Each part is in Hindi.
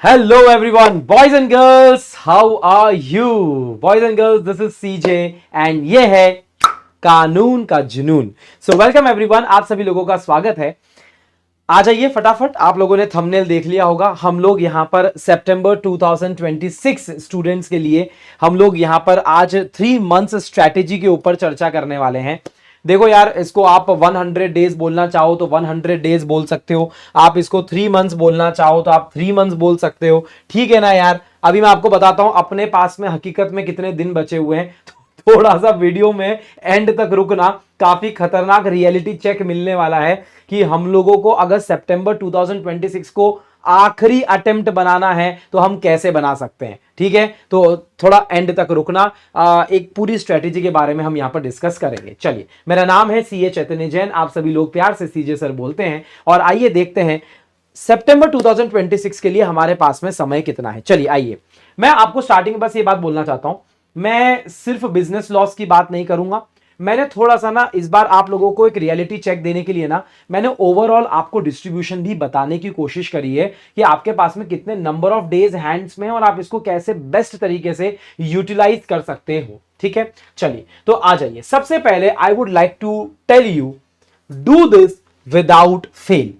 Hello everyone, boys and girls, how are you? Boys and girls, this is CJ and ये है कानून का जुनून. So welcome everyone, आप सभी लोगों का स्वागत है. आ जाइए फटाफट. आप लोगों ने थंबनेल देख लिया होगा. हम लोग यहाँ पर सितंबर 2026 स्टूडेंट्स के लिए हम लोग यहाँ पर आज 3 मंथ्स स्ट्रैटेजी के ऊपर चर्चा करने वाले हैं. देखो यार, इसको आप 100 डेज बोलना चाहो तो 100 डेज बोल सकते हो. आप इसको 3 मंथ्स बोलना चाहो तो आप 3 मंथ्स बोल सकते हो. ठीक है ना यार. अभी मैं आपको बताता हूं अपने पास में हकीकत में कितने दिन बचे हुए हैं. थोड़ा सा वीडियो में एंड तक रुकना. काफी खतरनाक रियलिटी चेक मिलने वाला है कि हम लोगों को अगर सितंबर 2026 को आखिरी अटेम्प्ट बनाना है तो हम कैसे बना सकते हैं. ठीक है, तो थोड़ा एंड तक रुकना. एक पूरी स्ट्रेटेजी के बारे में हम यहां पर डिस्कस करेंगे. चलिए, मेरा नाम है सीए चैतन्य जैन. आप सभी लोग प्यार से सीजे सर बोलते हैं. और आइए देखते हैं सितंबर 2026 के लिए हमारे पास में समय कितना है. चलिए आइए, मैं आपको स्टार्टिंग में बस ये बात बोलना चाहता हूं. मैं सिर्फ बिजनेस लॉस की बात नहीं करूंगा. मैंने थोड़ा सा ना इस बार आप लोगों को एक रियलिटी चेक देने के लिए ना मैंने ओवरऑल आपको डिस्ट्रीब्यूशन भी बताने की कोशिश करी है कि आपके पास में कितने नंबर ऑफ डेज हैंड्स में और आप इसको कैसे बेस्ट तरीके से यूटिलाइज कर सकते हो. ठीक है, चलिए तो आ जाइए. सबसे पहले I would like to tell you, do this without fail.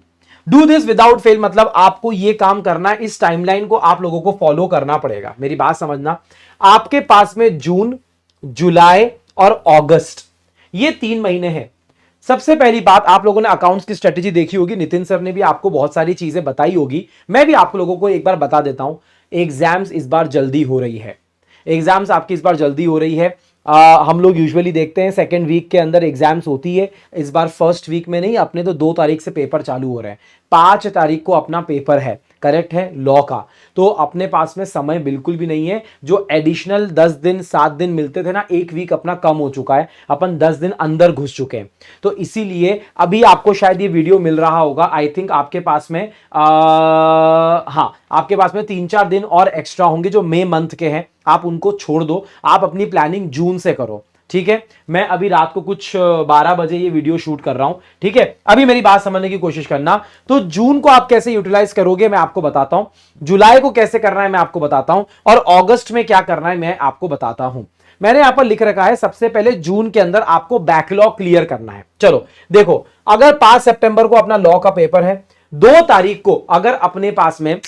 Do this without fail मतलब आपको यह काम करना है. इस टाइमलाइन को आप लोगों को फॉलो करना पड़ेगा. मेरी बात समझना. आपके पास में जून, जुलाई और अगस्त, ये 3 महीने हैं. सबसे पहली बात, आप लोगों ने अकाउंट्स की स्ट्रेटेजी देखी होगी. नितिन सर ने भी आपको बहुत सारी चीजें बताई होगी. मैं भी आप लोगों को एक बार बता देता हूं. एग्जाम्स इस बार जल्दी हो रही है. एग्जाम्स आपकी इस बार जल्दी हो रही है. हम लोग यूजुअली देखते हैं सेकेंड वीक के अंदर एग्जाम्स होती है. इस बार फर्स्ट वीक में नहीं, अपने तो 2 तारीख से पेपर चालू हो रहे हैं. 5 तारीख को अपना पेपर है. करेक्ट है, लॉ का. तो अपने पास में समय बिल्कुल भी नहीं है. जो एडिशनल 10 दिन 7 दिन मिलते थे ना, 1 वीक अपना कम हो चुका है. अपन 10 दिन अंदर घुस चुके हैं. तो इसीलिए अभी आपको शायद ये वीडियो मिल रहा होगा. आई थिंक आपके पास में हाँ, आपके पास में 3-4 दिन और एक्स्ट्रा होंगे जो मई मंथ के हैं. आप उनको छोड़ दो. आप अपनी प्लानिंग जून से करो. ठीक है, मैं अभी रात को कुछ 12 बजे ये वीडियो शूट कर रहा हूं. ठीक है, अभी मेरी बात समझने की कोशिश करना. तो जून को आप कैसे यूटिलाइज करोगे मैं आपको बताता हूं. जुलाई को कैसे करना है मैं आपको बताता हूं. और अगस्त में क्या करना है मैं आपको बताता हूं. मैंने यहां पर लिख रखा है, सबसे पहले जून के अंदर आपको बैकलॉग क्लियर करना है. चलो देखो, अगर 5 सितंबर को अपना लॉ का पेपर है, 2 तारीख को अगर अपने पास में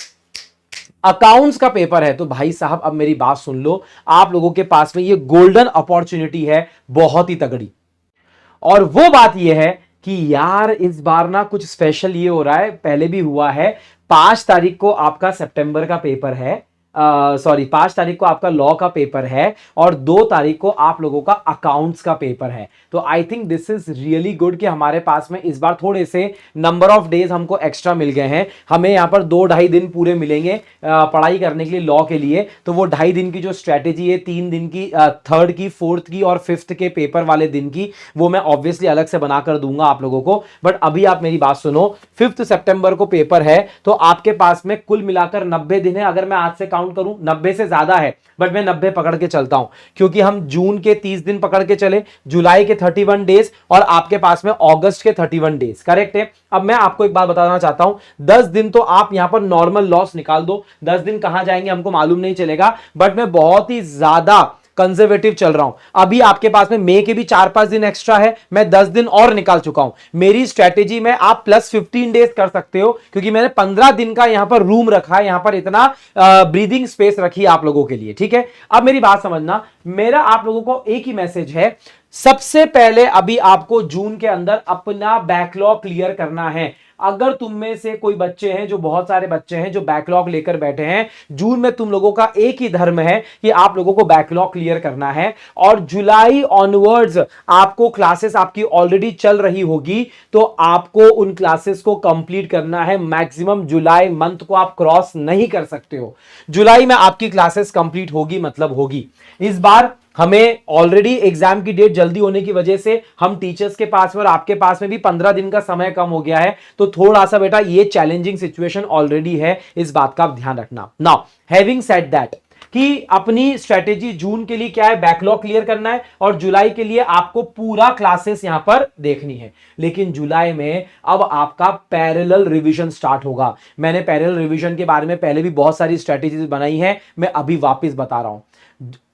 अकाउंट्स का पेपर है, तो भाई साहब अब मेरी बात सुन लो. आप लोगों के पास में ये गोल्डन अपॉर्चुनिटी है, बहुत ही तगड़ी. और वो बात ये है कि यार इस बार ना कुछ स्पेशल ये हो रहा है. पहले भी हुआ है. 5 तारीख को आपका सितंबर का पेपर है. 5 तारीख को आपका लॉ का पेपर है और 2 तारीख को आप लोगों का अकाउंट्स का पेपर है. तो I think this is really good कि हमारे पास में इस बार थोड़े से नंबर ऑफ डेज हमको एक्स्ट्रा मिल गए हैं. हमें यहां पर 2-2.5 दिन पूरे मिलेंगे पढ़ाई करने के लिए, लॉ के लिए. तो वो 2.5 दिन की जो स्ट्रैटेजी है, 3 दिन की, 3rd की, 4th की और 5th के पेपर वाले दिन की, वो मैं ऑब्वियसली अलग से बनाकर दूंगा आप लोगों को. बट अभी आप मेरी बात सुनो. 5 सितंबर को पेपर है तो आपके पास में कुल मिलाकर 90 दिन है. अगर मैं आज से काउंट करूं, 90 से ज्यादा है, बट मैं 90 पकड़ के चलता हूं क्योंकि हम जून के 30 दिन पकड़ के चले, जुलाई के 31 डेज और आपके पास में अगस्त के 31 डेज. करेक्ट है. अब मैं आपको एक बात बताना चाहता हूं. 10 दिन तो आप यहां पर नॉर्मल लॉस निकाल दो. 10 दिन कहां जाएंगे हमको मालूम नहीं चलेगा. बट मैं बहुत ही ज्यादा कंजर्वेटिव चल रहा हूं. अभी आपके पास में मई के भी 4-5 दिन एक्स्ट्रा है. मैं 10 दिन और निकाल चुका हूं. मेरी स्ट्रेटेजी में आप प्लस 15 डेज कर सकते हो क्योंकि मैंने 15 दिन का यहां पर रूम रखा है. यहां पर इतना ब्रीदिंग स्पेस रखी है आप लोगों के लिए. ठीक है, अब मेरी बात समझना. मेरा आप लोगों को एक ही मैसेज है. सबसे पहले अभी आपको जून के अंदर अपना बैकलॉग क्लियर करना है. अगर तुम में से कोई बच्चे हैं, जो बहुत सारे बच्चे हैं जो बैकलॉग लेकर बैठे हैं, जून में तुम लोगों का एक ही धर्म है कि आप लोगों को बैकलॉग क्लियर करना है. और जुलाई ऑनवर्ड्स आपको क्लासेस आपकी ऑलरेडी चल रही होगी तो आपको उन क्लासेस को कंप्लीट करना है. मैक्सिमम जुलाई मंथ को आप क्रॉस नहीं कर सकते हो. जुलाई में आपकी क्लासेस कंप्लीट होगी मतलब होगी. इस बार हमें ऑलरेडी एग्जाम की डेट जल्दी होने की वजह से हम टीचर्स के पास में और आपके पास में भी 15 दिन का समय कम हो गया है. तो थोड़ा सा बेटा ये चैलेंजिंग सिचुएशन ऑलरेडी है. इस बात का ध्यान रखना. नाउ हैविंग सेड दैट, कि अपनी स्ट्रेटेजी जून के लिए क्या है, बैकलॉग क्लियर करना है और जुलाई के लिए आपको पूरा क्लासेस यहां पर देखनी है। लेकिन जुलाई में अब आपका पैरेलल रिवीजन स्टार्ट होगा। मैंने पैरेलल रिवीजन के बारे में पहले भी बहुत सारी स्ट्रेटेजीज बनाई है, मैं अभी वापस बता रहा हूं।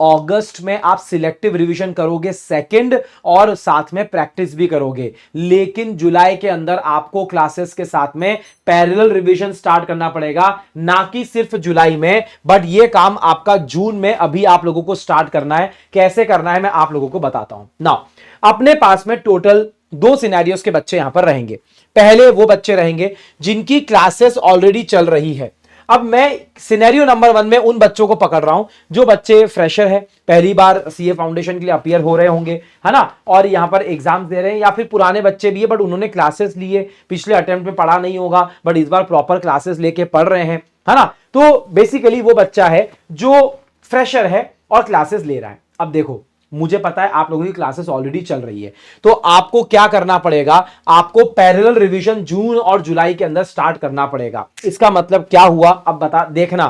अगस्त में आप सिलेक्टिव रिवीजन करोगे सेकंड और साथ में प्रैक्टिस भी करोगे, लेकिन जुलाई के अंदर आपको क्लासेस के साथ में पैरेलल रिवीजन स्टार्ट करना पड़ेगा, ना कि सिर्फ जुलाई में, बट ये काम आपका जून में अभी आप लोगों को स्टार्ट करना है। कैसे करना है मैं आप लोगों को बताता हूं ना। अपने पास में टोटल 2 सिनेरियोस के बच्चे यहां पर रहेंगे। पहले वो बच्चे रहेंगे जिनकी क्लासेस ऑलरेडी चल रही है। अब मैं सिनेरियो नंबर 1 में उन बच्चों को पकड़ रहा हूं जो बच्चे फ्रेशर है, पहली बार सीए फाउंडेशन के लिए अपीयर हो रहे होंगे, है ना, और यहां पर एग्जाम्स दे रहे हैं, या फिर पुराने बच्चे भी है बट उन्होंने क्लासेस लिए, पिछले अटेम्प्ट में पढ़ा नहीं होगा बट इस बार प्रॉपर क्लासेस लेके पढ़ रहे हैं, है ना। तो बेसिकली वो बच्चा है जो फ्रेशर है और क्लासेस ले रहा है। अब देखो, मुझे पता है आप लोगों की क्लासेस ऑलरेडी चल रही है, तो आपको क्या करना पड़ेगा, आपको पैरेलल रिवीजन जून और जुलाई के अंदर स्टार्ट करना पड़ेगा। इसका मतलब क्या हुआ, अब बता देखना,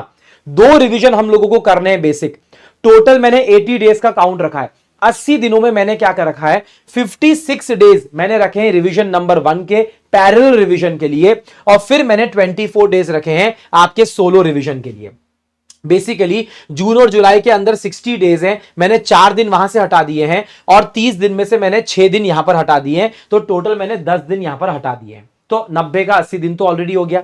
2 रिवीजन हम लोगों को करने हैं बेसिक। टोटल मैंने 80 डेज का काउंट रखा है। 80 दिनों में मैंने क्या कर रखा है, 56 डेज मैंने रखे हैं रिवीजन नंबर 1 के पैरेलल रिवीजन के लिए, और फिर मैंने 24 डेज रखे हैं आपके सोलो रिवीजन के लिए। बेसिकली जून और जुलाई के अंदर 60 डेज हैं, मैंने 4 दिन वहां से हटा दिए हैं और 30 दिन में से मैंने 6 दिन यहां पर हटा दिए हैं, तो टोटल मैंने 10 दिन यहां पर हटा दिए हैं। तो 90 का 80 दिन तो ऑलरेडी हो गया।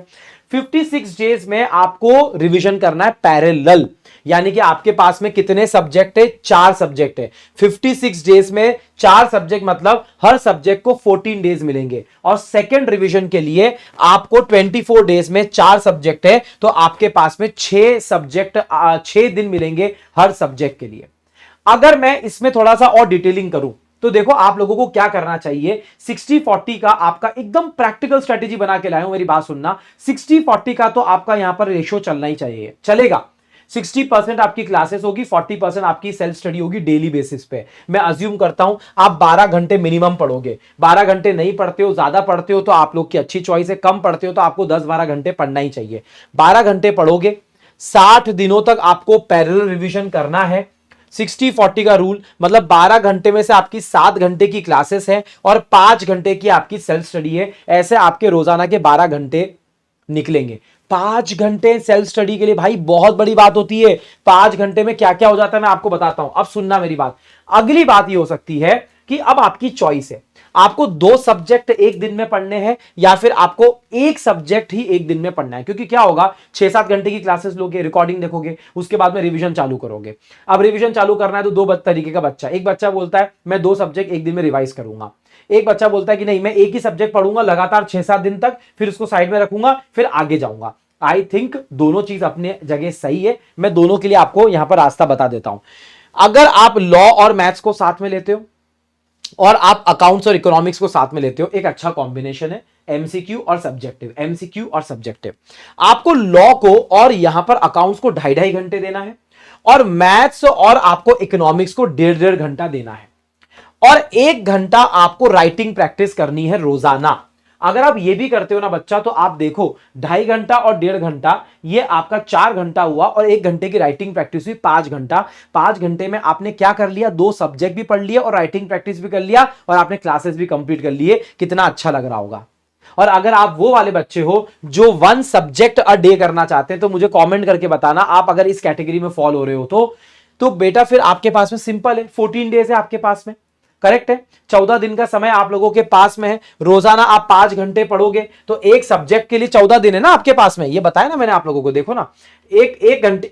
56 डेज में आपको रिवीजन करना है पैरेलल, यानी कि आपके पास में कितने सब्जेक्ट है, 4 सब्जेक्ट है। 56 डेज में 4 सब्जेक्ट, मतलब हर सब्जेक्ट को 14 डेज मिलेंगे, और सेकेंड रिवीजन के लिए आपको 24 डेज में 4 सब्जेक्ट है, तो आपके पास में 6 सब्जेक्ट, 6 दिन मिलेंगे हर सब्जेक्ट के लिए। अगर मैं इसमें थोड़ा सा और डिटेलिंग करूं तो देखो आप लोगों को क्या करना चाहिए, 60-40 का आपका एकदम प्रैक्टिकल स्ट्रेटेजी बना के लाया हूं, मेरी बात सुनना। 60-40 का तो आपका यहां पर रेशियो चलना ही चाहिए, चलेगा। 60% आपकी क्लासेस होगी, 40% आपकी सेल्फ स्टडी होगी डेली बेसिस पे। मैं अज्यूम करता हूं आप 12 घंटे मिनिमम पढ़ोगे। 12 घंटे नहीं पढ़ते हो, ज्यादा पढ़ते हो तो आप लोग की अच्छी चॉइस है, कम पढ़ते हो तो आपको 10-12 घंटे पढ़ना ही चाहिए। 12 घंटे पढ़ोगे, 60 दिनों तक आपको पैरेलल रिवीजन करना है। 60-40 का रूल मतलब 12 घंटे में से आपकी 7 घंटे की क्लासेस है और 5 घंटे की आपकी सेल्फ स्टडी है। ऐसे आपके रोजाना के 12 घंटे निकलेंगे। 5 घंटे सेल्फ स्टडी के लिए भाई बहुत बड़ी बात होती है। 5 घंटे में क्या क्या हो जाता है मैं आपको बताता हूं, अब सुनना मेरी बात। अगली बात ये हो सकती है कि अब आपकी चॉइस है, आपको 2 सब्जेक्ट एक दिन में पढ़ने हैं या फिर आपको एक सब्जेक्ट ही एक दिन में पढ़ना है। क्योंकि क्या होगा, 6-7 घंटे की क्लासेस लोगे, रिकॉर्डिंग देखोगे, उसके बाद में रिवीजन चालू करोगे। अब रिवीजन चालू करना है तो 2 तरीके का बच्चा, एक बच्चा बोलता है मैं 2 सब्जेक्ट एक दिन में रिवाइज करूंगा, एक बच्चा बोलता है कि नहीं मैं एक ही सब्जेक्ट पढ़ूंगा लगातार 6-7 दिन तक, फिर उसको साइड में रखूंगा, फिर आगे जाऊंगा। आई थिंक दोनों चीज अपने जगह सही है, मैं दोनों के लिए आपको यहां पर रास्ता बता देता हूं। अगर आप लॉ और मैथ्स को साथ में लेते हो और आप अकाउंट्स और इकोनॉमिक्स को साथ में लेते हो, एक अच्छा कॉम्बिनेशन है एमसीक्यू और सब्जेक्टिव, एमसीक्यू और सब्जेक्टिव। आपको लॉ को और यहां पर अकाउंट्स को 2.5 घंटे देना है और मैथ्स और आपको इकोनॉमिक्स को 1.5 घंटा देना है, और 1 घंटा आपको राइटिंग प्रैक्टिस करनी है रोजाना। अगर आप ये भी करते हो ना बच्चा, तो आप देखो 2.5 घंटा और 1.5 घंटा, ये आपका 4 घंटा हुआ, और 1 घंटे की राइटिंग प्रैक्टिस हुई 5 घंटा। 5 घंटे में आपने क्या कर लिया, 2 सब्जेक्ट भी पढ़ लिया और राइटिंग प्रैक्टिस भी कर लिया और आपने क्लासेस भी कंप्लीट कर लिए। कितना अच्छा लग रहा होगा। और अगर आप वो वाले बच्चे हो जो 1 सब्जेक्ट अ डे करना चाहते हैं तो मुझे कॉमेंट करके बताना, आप अगर इस कैटेगरी में फॉलो हो रहे हो तो बेटा फिर आपके पास में सिंपल है, 14 डेज है आपके पास में, करेक्ट है। 14 दिन का समय आप लोगों के पास में है, रोजाना आप 5 घंटे पढ़ोगे तो एक सब्जेक्ट के लिए 14 दिन है ना आपके पास में, ये बताया ना मैंने आप लोगों को। देखो ना, एक घंटे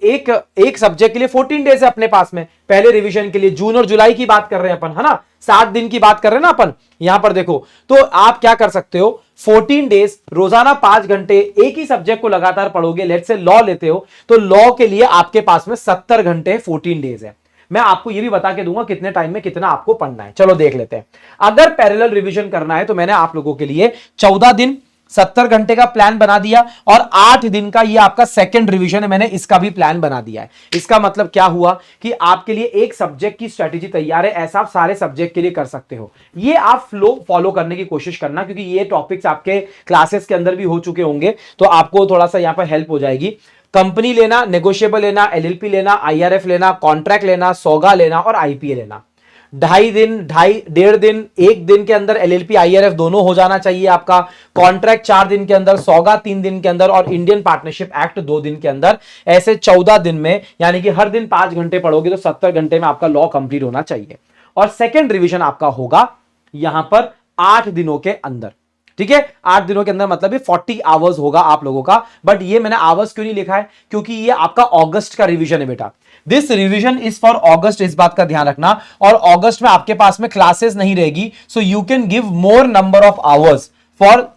एक सब्जेक्ट के लिए 14 डेज है अपने पास में पहले रिवीजन के लिए। जून और जुलाई की बात कर रहे हैं अपन, है ना, 60 दिन की बात कर रहे हैं ना अपन यहां पर। देखो तो आप क्या कर सकते हो, 14 डेज रोजाना 5 घंटे एक ही सब्जेक्ट को लगातार पढ़ोगे। लेट्स से लॉ लेते हो तो लॉ के लिए आपके पास में 70 घंटे 14 डेज है। मैं आपको यह भी बता के दूंगा कितने टाइम में कितना आपको पढ़ना है। चलो देख लेते हैं। अगर पैरेलल रिवीजन करना है तो मैंने आप लोगों के लिए 14 दिन 70 घंटे का प्लान बना दिया और 8 दिन का ये आपका सेकंड रिवीजन है, मैंने इसका भी प्लान बना दिया है। इसका मतलब क्या हुआ कि आपके लिए एक सब्जेक्ट की स्ट्रेटेजी तैयार है, ऐसा आप सारे सब्जेक्ट के लिए कर सकते हो। ये आप फ्लो फॉलो करने की कोशिश करना, क्योंकि ये टॉपिक्स आपके क्लासेस के अंदर भी हो चुके होंगे, तो आपको थोड़ा सा यहां पर हेल्प हो जाएगी। कंपनी लेना, नेगोशिएबल लेना, एलएलपी लेना, आईआरएफ लेना, कॉन्ट्रैक्ट लेना, सौगा लेना और आईपीए लेना। 1.5 दिन 1 दिन के अंदर एलएलपी आईआरएफ दोनों हो जाना चाहिए आपका। कॉन्ट्रैक्ट 4 दिन के अंदर, सौगा 3 दिन के अंदर और इंडियन पार्टनरशिप एक्ट 2 दिन के अंदर। ऐसे 14 दिन में, यानी कि हर दिन 5 घंटे पढ़ोगे तो 70 घंटे में आपका लॉ कंप्लीट होना चाहिए। और सेकेंड रिवीजन आपका होगा यहां पर 8 दिनों के अंदर। ठीक है, 8 दिनों के अंदर मतलब ये 40 आवर्स होगा आप लोगों का। बट ये मैंने आवर्स क्यों नहीं लिखा है, क्योंकि ये आपका अगस्त का रिवीजन है बेटा। दिस रिवीजन इज फॉर अगस्त, इस बात का ध्यान रखना। और अगस्त में आपके पास में क्लासेस नहीं रहेगी, so you can give more number of hours for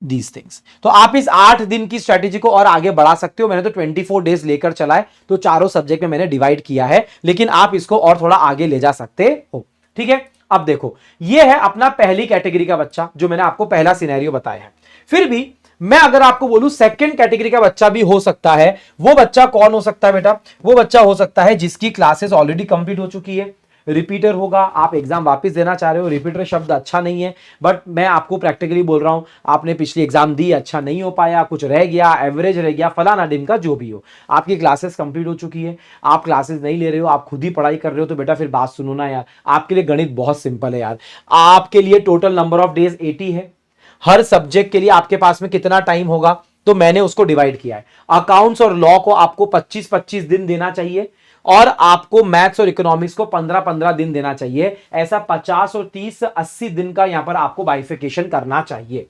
these things. तो आप इस 8 दिन की स्ट्रेटेजी को और आगे बढ़ा सकते हो। मैंने तो 24 डेज लेकर चला है, तो चारों सब्जेक्ट में मैंने डिवाइड किया है, लेकिन आप इसको और थोड़ा आगे ले जा सकते हो। ठीक है, अब देखो, ये है अपना पहली कैटेगरी का बच्चा, जो मैंने आपको पहला सिनेरियो बताया है। फिर भी मैं अगर आपको बोलूं सेकंड कैटेगरी का बच्चा भी हो सकता है, वो बच्चा कौन हो सकता है बेटा? वो बच्चा हो सकता है जिसकी क्लासेस ऑलरेडी कंप्लीट हो चुकी है, रिपीटर होगा, आप एग्जाम वापस देना चाह रहे हो। रिपीटर शब्द अच्छा नहीं है, बट मैं आपको प्रैक्टिकली बोल रहा हूं, आपने पिछली एग्जाम दी, अच्छा नहीं हो पाया, कुछ रह गया, एवरेज रह गया, फलाना दिन का जो भी हो, आपकी क्लासेस कंप्लीट हो चुकी है, आप क्लासेस नहीं ले रहे हो, आप खुद ही पढ़ाई कर रहे हो, तो बेटा फिर बात सुनो ना यार, आपके लिए गणित बहुत सिंपल है यार। आपके लिए टोटल नंबर ऑफ डेज 80 है। हर सब्जेक्ट के लिए आपके पास में कितना टाइम होगा, तो मैंने उसको डिवाइड किया है। अकाउंट्स और लॉ को आपको 25-25 दिन देना चाहिए, और आपको मैथ्स और इकोनॉमिक्स को 15-15 दिन देना चाहिए। ऐसा 50 और 30 80 दिन का यहां पर आपको बाइफिकेशन करना चाहिए।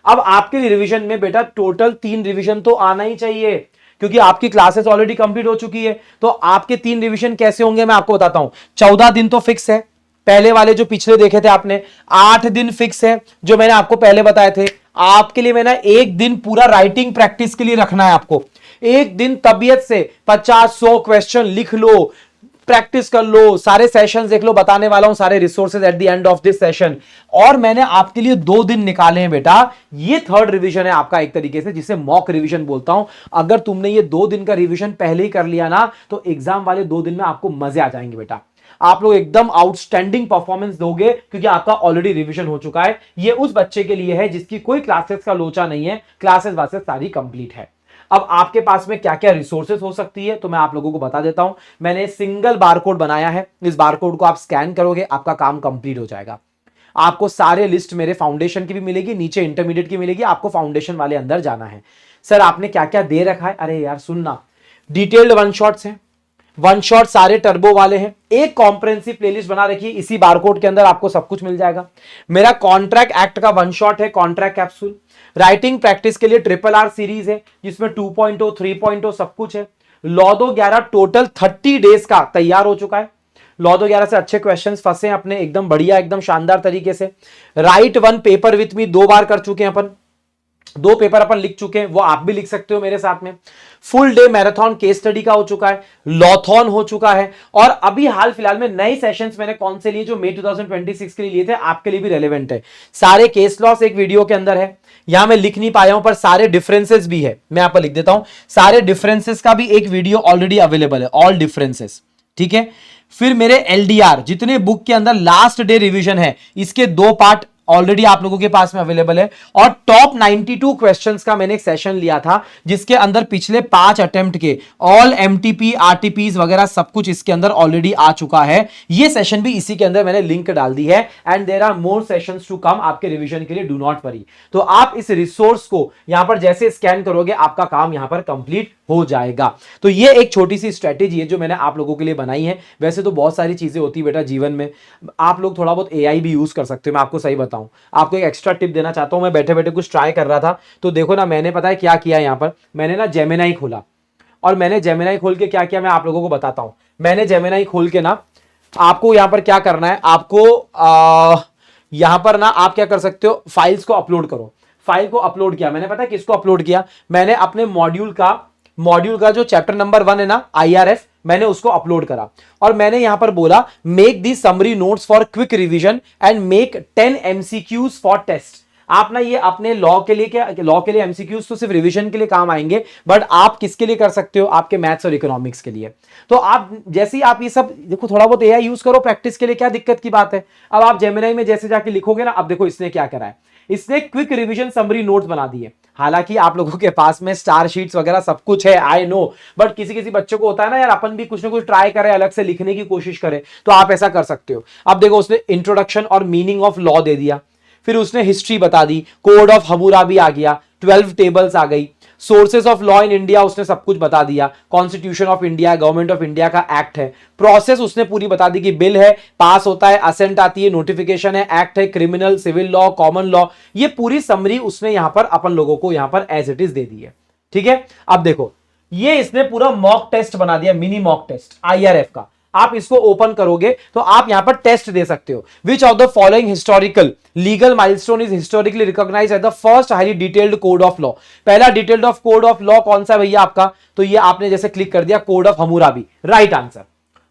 अब आपके रिवीजन में बेटा टोटल 3 रिवीजन तो आना ही चाहिए, क्योंकि आपकी क्लासेस ऑलरेडी कंप्लीट हो चुकी है। तो आपके 3 रिवीजन कैसे होंगे मैं आपको बताता हूं। 14 दिन तो फिक्स है, पहले वाले जो पिछले देखे थे आपने। 8 दिन फिक्स है, जो मैंने आपको पहले बताए थे। आपके लिए मैंने 1 दिन पूरा राइटिंग प्रैक्टिस के लिए रखना है आपको। 1 दिन तबीयत से 50-100 क्वेश्चन लिख लो, प्रैक्टिस कर लो, सारे सेशंस देख लो, बताने वाला हूं सारे resources at the end of this session. और मैंने आपके लिए 2 दिन निकाले हैं बेटा, ये थर्ड रिवीजन है आपका एक तरीके से, जिसे मॉक रिवीजन बोलता हूं। अगर तुमने ये 2 दिन का रिवीजन पहले ही कर लिया ना, तो एग्जाम वाले 2 दिन में आपको मजे आ जाएंगे बेटा। आप लोग एकदम आउटस्टैंडिंग परफॉर्मेंस दोगे, क्योंकि आपका ऑलरेडी रिवीजन हो चुका है। ये उस बच्चे के लिए है जिसकी कोई क्लासेस का लोचा नहीं है, क्लासेस वासेस सारी कंप्लीट है। अब आपके पास में क्या क्या रिसोर्सेज हो सकती है, तो मैं आप लोगों को बता देता हूं। मैंने सिंगल बारकोड बनाया है, इस बारकोड को आप स्कैन करोगे, आपका काम कंप्लीट हो जाएगा। आपको सारे लिस्ट मेरे फाउंडेशन की भी मिलेगी, नीचे इंटरमीडिएट की मिलेगी, आपको फाउंडेशन वाले अंदर जाना है। सर आपने क्या क्या दे रखा है? अरे यार सुनना, डिटेल्ड वन शॉट्स हैं, वन शॉट सारे टर्बो वाले हैं, एक कॉम्प्रिहेंसिव प्लेलिस्ट बना रखी है, इसी बारकोड के अंदर आपको सब कुछ मिल जाएगा। मेरा कॉन्ट्रैक्ट एक्ट का वन शॉट है, कॉन्ट्रैक्ट कैप्सूल। राइटिंग प्रैक्टिस के लिए RRR सीरीज है, जिसमें 2.0 3.0 सब कुछ है। लॉ 211 टोटल 30 डेज का तैयार हो चुका है। लॉ 211 से अच्छे क्वेश्चंस फंसे हैं अपने, एकदम बढ़िया, एकदम शानदार तरीके से। राइट 1 पेपर विथ मी 2 बार कर चुके हैं अपन, 2 पेपर अपन लिख चुके हैं, वो आप भी लिख सकते हो मेरे साथ में। Full day marathon case study का हो चुका है, लॉथॉन हो चुका है। और अभी हाल फिलहाल में नए सेशंस मैंने कौन से लिए, जो मई 2026 के लिए लिए थे, आपके लिए भी रेलेवेंट है। सारे केस लॉस एक वीडियो के अंदर है, यहां मैं लिख नहीं पाया हूं, पर सारे डिफरेंसेस भी है, मैं यहां पर लिख देता हूं। सारे डिफरेंसेस का भी एक वीडियो ऑलरेडी अवेलेबल है, ऑल डिफरेंसेस। ठीक है, फिर मेरे LDR जितने बुक के अंदर लास्ट डे रिवीजन है, इसके 2 पार्ट ऑलरेडी आप लोगों के पास में अवेलेबल है। और टॉप 92 क्वेश्चंस का मैंने एक सेशन लिया था, जिसके अंदर पिछले 5 अटेम्प्ट के ऑल MTP RTPs वगैरह सब कुछ इसके अंदर ऑलरेडी आ चुका है। ये सेशन भी इसी के अंदर मैंने लिंक डाल दी है। And there are more sessions to come आपके रिवीजन के लिए, डू नॉट वरी। तो आप इस रिसोर्स को यहां पर जैसे स्कैन करोगे, आपका काम यहां पर कंप्लीट हो जाएगा। तो ये एक छोटी सी स्ट्रेटेजी है जो मैंने आप लोगों के लिए बनाई है। वैसे तो बहुत सारी चीजें होती है बेटा जीवन में, आप लोग थोड़ा बहुत AI भी यूज कर सकते हो। मैं आपको सही बताऊं, आपको एक एक्स्ट्रा टिप देना चाहता हूं। मैं बैठे बैठे कुछ ट्राई कर रहा था, तो देखो ना, मैंने पता है क्या किया, यहां पर मैंने ना जेमिनाई खोला, और मैंने जेमिनाई खोल के क्या किया मैं आप लोगों को बताता हूं। मैंने जेमिनाई खोल के ना, आपको यहां पर क्या करना है, आपको यहां पर ना आप क्या कर सकते हो, फाइल्स को अपलोड करो। फाइल को अपलोड किया मैंने, पता है किसको अपलोड किया, मैंने अपने मॉड्यूल का जो चैप्टर नंबर 1 है ना, IRF, मैंने उसको अपलोड करा। और मैंने यहां पर बोला make the summary notes for quick revision and make 10 MCQs for test. आप ना ये अपने लॉ के लिए, क्या लॉ के लिए एमसीक्यूज तो सिर्फ रिवीजन के लिए काम आएंगे, बट आप किसके लिए कर सकते हो, आपके मैथ्स और इकोनॉमिक्स के लिए। तो आप जैसे ही आप ये सब देखो, थोड़ा बहुत एआई यूज करो प्रैक्टिस के लिए, क्या दिक्कत की बात है। अब आप जेमिनी में जैसे जाके लिखोगे ना, अब देखो इसने क्या करा है, इसने क्विक रिवीजन समरी नोट्स बना दिए। हालांकि आप लोगों के पास में स्टार शीट्स वगैरह सब कुछ है, आई नो, बट किसी किसी बच्चों को होता है ना यार, अपन भी कुछ ना कुछ ट्राई करें, अलग से लिखने की कोशिश करें, तो आप ऐसा कर सकते हो। अब देखो उसने इंट्रोडक्शन और मीनिंग ऑफ लॉ दे दिया, फिर उसने हिस्ट्री बता दी, कोड ऑफ हम्मुराबी आ गया, 12 टेबल्स आ गई, sources of law in India उसने सब कुछ बता दिया, constitution of India, government of India का एक्ट है, प्रोसेस उसने पूरी बता दी कि बिल है, पास होता है, असेंट आती है, नोटिफिकेशन है, एक्ट है, criminal, civil law, common law, ये पूरी समरी उसने यहां पर अपन लोगों को यहां पर एज इट इज दे दी है। ठीक है, अब देखो ये इसने पूरा मॉक टेस्ट बना दिया, मिनी मॉक टेस्ट आईआरएफ का। आप इसको ओपन करोगे तो आप यहां पर टेस्ट दे सकते हो। Which of the following historical legal milestone is historically recognized as the first highly detailed code of law. पहला detailed of code of law कौन सा है भैया आपका, तो ये आपने जैसे क्लिक कर दिया code of Hammurabi, right answer,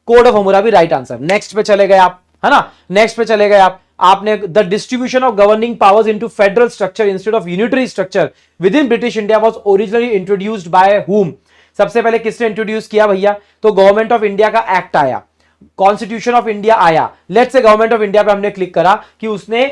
code of Hammurabi right answer. Next पे चले गए आप, है ना, नेक्स्ट पे चले गए आप, आपने the distribution of governing powers into federal structure instead of unitary structure with in British India was originally introduced by whom. सबसे पहले किसने इंट्रोड्यूस किया भैया, तो गवर्नमेंट ऑफ इंडिया का एक्ट आया, कॉन्स्टिट्यूशन ऑफ इंडिया आया, let's say government of India पे हमने क्लिक करा कि उसने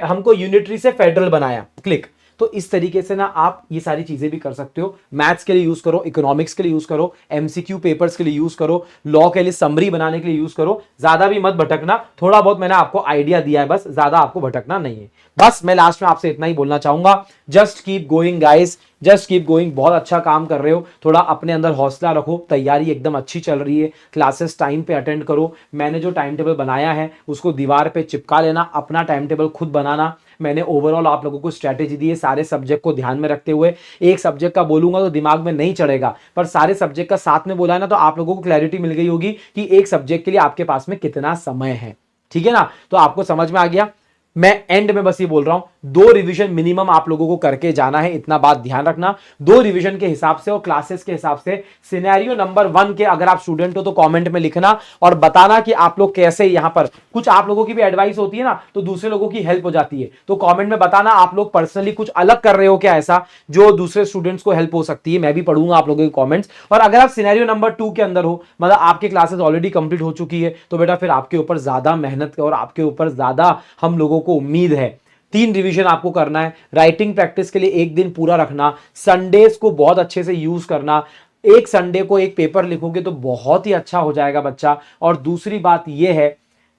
हमको यूनिटरी से फेडरल बनाया, क्लिक। तो इस तरीके से ना आप ये सारी चीजें भी कर सकते हो, मैथ्स के लिए यूज करो, इकोनॉमिक्स के लिए यूज करो, एमसीक्यू पेपर्स के लिए यूज करो, लॉ के लिए समरी बनाने के लिए यूज करो। ज्यादा भी मत भटकना, थोड़ा बहुत मैंने आपको आइडिया दिया है, बस ज्यादा आपको भटकना नहीं है। बस मैं लास्ट में आपसे इतना ही बोलना चाहूंगा, just keep going guys, just keep going. बहुत अच्छा काम कर रहे हो, थोड़ा अपने अंदर हौसला रखो, तैयारी एकदम अच्छी चल रही है, क्लासेस टाइम पे अटेंड करो। मैंने जो टाइम टेबल बनाया है उसको दीवार पे चिपका लेना, अपना टाइम टेबल खुद बनाना। मैंने ओवरऑल आप लोगों को स्ट्रैटेजी दी है, सारे सब्जेक्ट को ध्यान में रखते हुए। एक सब्जेक्ट का बोलूंगा तो दिमाग में नहीं चढ़ेगा, पर सारे सब्जेक्ट का साथ में बोला है ना, तो आप लोगों को क्लैरिटी मिल गई होगी कि एक सब्जेक्ट के लिए आपके पास में कितना समय है। ठीक है ना, तो आपको समझ में आ गया। मैं एंड में बस ये बोल रहा हूं, 2 रिवीजन मिनिमम आप लोगों को करके जाना है, इतना बात ध्यान रखना। 2 रिवीजन के हिसाब से और क्लासेस के हिसाब से। सिनेरियो नंबर 1 के अगर आप स्टूडेंट हो तो कमेंट में लिखना और बताना कि आप लोग कैसे, यहां पर कुछ आप लोगों की भी एडवाइस होती है ना, तो दूसरे लोगों की हेल्प हो जाती है, तो कमेंट में बताना आप लोग पर्सनली कुछ अलग कर रहे हो क्या ऐसा, जो दूसरे स्टूडेंट्स को हेल्प हो सकती है। मैं भी पढ़ूंगा आप लोगों के कमेंट्स। और अगर आप सिनेरियो नंबर 2 के अंदर हो, मतलब आपकी क्लासेस ऑलरेडी कंप्लीट हो चुकी है, तो बेटा फिर आपके ऊपर ज्यादा मेहनत और आपके ऊपर ज्यादा हम लोगों को उम्मीद है। 3 रिवीजन आपको करना है। राइटिंग प्रैक्टिस के लिए 1 दिन पूरा रखना, संडेज को बहुत अच्छे से यूज करना। एक संडे को एक पेपर लिखोगे तो बहुत ही अच्छा हो जाएगा बच्चा। और दूसरी बात यह है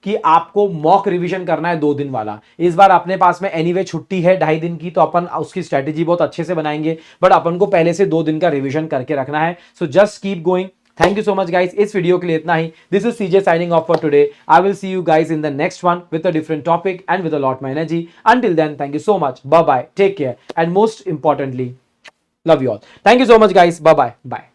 कि आपको मॉक रिवीजन करना है 2 दिन वाला। इस बार अपने पास में एनीवे छुट्टी है 2.5 दिन की, तो अपन उसकी स्ट्रेटेजी बहुत अच्छे से बनाएंगे, बट अपन को पहले से 2 दिन का रिवीजन करके रखना है। So just keep going. Thank you so much guys, इस वीडियो के लिए इतना ही। This is CJ signing off for today. I will see you guys in the next one with a different topic and with a lot my energy. Until then, thank you so much, bye bye, take care, and most importantly love you all. Thank you so much guys, bye bye bye.